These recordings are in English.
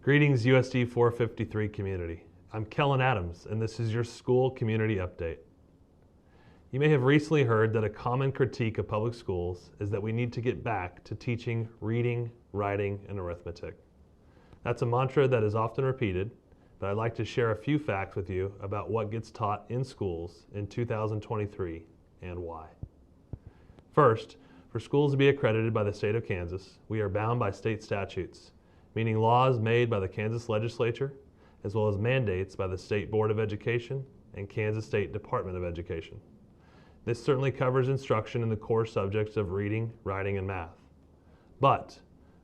Greetings USD 453 community. I'm Kellen Adams and this is your school community update. You may have recently heard that a common critique of public schools is that we need to get back to teaching reading, writing, and arithmetic. That's a mantra that is often repeated, but I'd like to share a few facts with you about what gets taught in schools in 2023 and why. First, for schools to be accredited by the state of Kansas, we are bound by state statutes, meaning laws made by the Kansas legislature, as well as mandates by the State Board of Education and Kansas State Department of Education. This certainly covers instruction in the core subjects of reading, writing, and math. But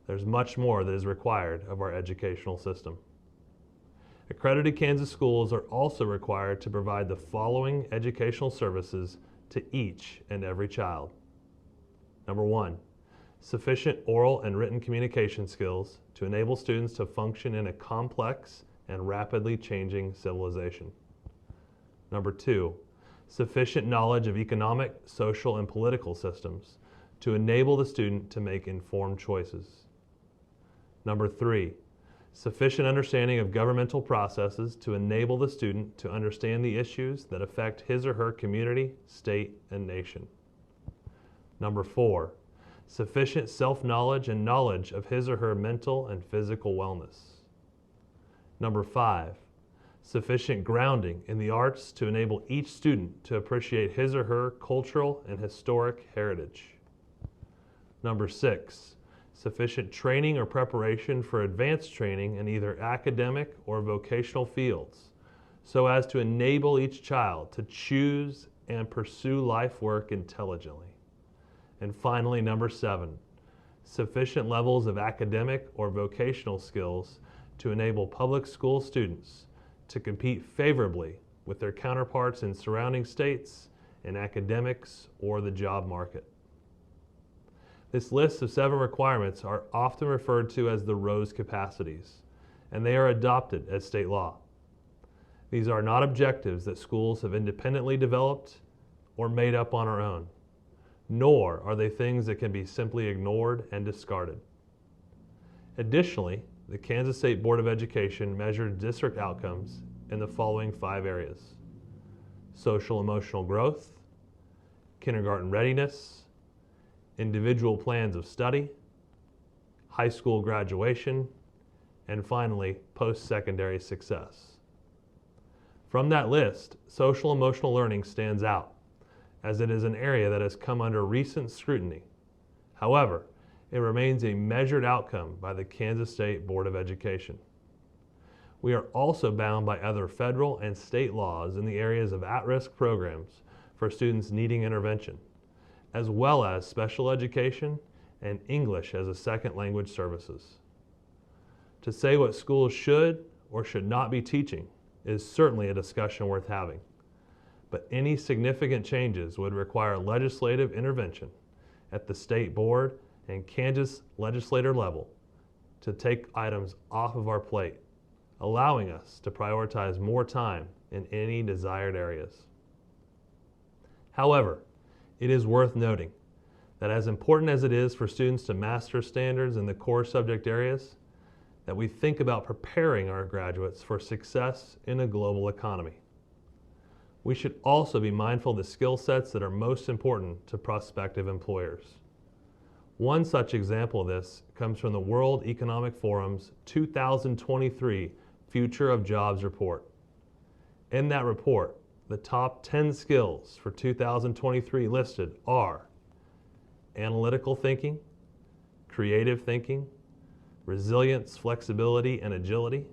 there's much more that is required of our educational system. Accredited Kansas schools are also required to provide the following educational services to each and every child. Number one, sufficient oral and written communication skills to enable students to function in a complex and rapidly changing civilization. Number two, sufficient knowledge of economic, social, and political systems to enable the student to make informed choices. Number three, sufficient understanding of governmental processes to enable the student to understand the issues that affect his or her community, state, and nation. Number four, sufficient self-knowledge and knowledge of his or her mental and physical wellness. Number five, sufficient grounding in the arts to enable each student to appreciate his or her cultural and historic heritage. Number six, sufficient training or preparation for advanced training in either academic or vocational fields, so as to enable each child to choose and pursue life work intelligently. And finally, number seven, sufficient levels of academic or vocational skills to enable public school students to compete favorably with their counterparts in surrounding states in academics or the job market. This list of 7 requirements are often referred to as the Rose capacities, and they are adopted as state law. These are not objectives that schools have independently developed or made up on our own, nor are they things that can be simply ignored and discarded. Additionally, the Kansas State Board of Education measured district outcomes in the following 5 areas: social emotional growth, kindergarten readiness, individual plans of study, high school graduation, and finally, post-secondary success. From that list, social emotional learning stands out, as it is an area that has come under recent scrutiny. However, it remains a measured outcome by the Kansas State Board of Education. We are also bound by other federal and state laws in the areas of at-risk programs for students needing intervention, as well as special education and English as a second language services. To say what schools should or should not be teaching is certainly a discussion worth having, but any significant changes would require legislative intervention at the state board and Kansas legislator level to take items off of our plate, allowing us to prioritize more time in any desired areas. However, it is worth noting that as important as it is for students to master standards in the core subject areas, that we think about preparing our graduates for success in a global economy. We should also be mindful of the skill sets that are most important to prospective employers. One such example of this comes from the World Economic Forum's 2023 Future of Jobs report. In that report, the top 10 skills for 2023 listed are analytical thinking, creative thinking, resilience, flexibility, and agility,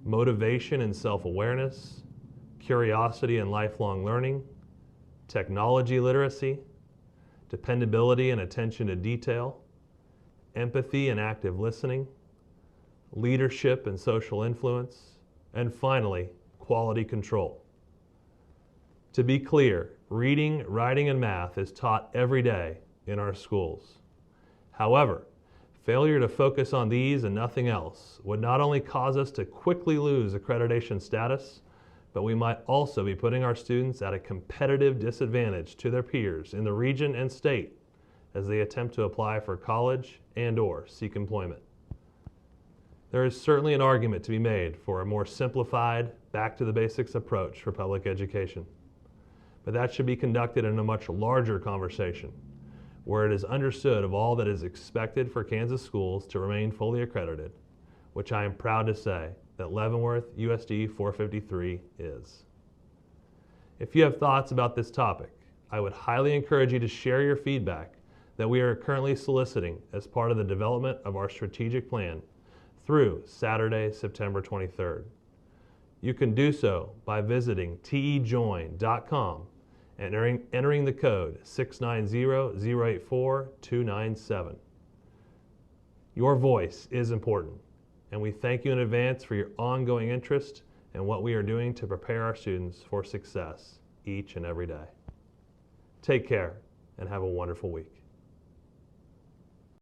motivation and self-awareness, curiosity and lifelong learning, technology literacy, dependability and attention to detail, empathy and active listening, leadership and social influence, and finally, quality control. To be clear, reading, writing, and math is taught every day in our schools. However, failure to focus on these and nothing else would not only cause us to quickly lose accreditation status, but we might also be putting our students at a competitive disadvantage to their peers in the region and state as they attempt to apply for college and/or seek employment. There is certainly an argument to be made for a more simplified, back-to-the-basics approach for public education. But that should be conducted in a much larger conversation, where it is understood of all that is expected for Kansas schools to remain fully accredited, which I am proud to say that Leavenworth USD 453 is. If you have thoughts about this topic, I would highly encourage you to share your feedback that we are currently soliciting as part of the development of our strategic plan through Saturday, September 23rd. You can do so by visiting tejoin.com and entering the code 690-084-297. Your voice is important, and we thank you in advance for your ongoing interest in what we are doing to prepare our students for success each and every day. Take care and have a wonderful week.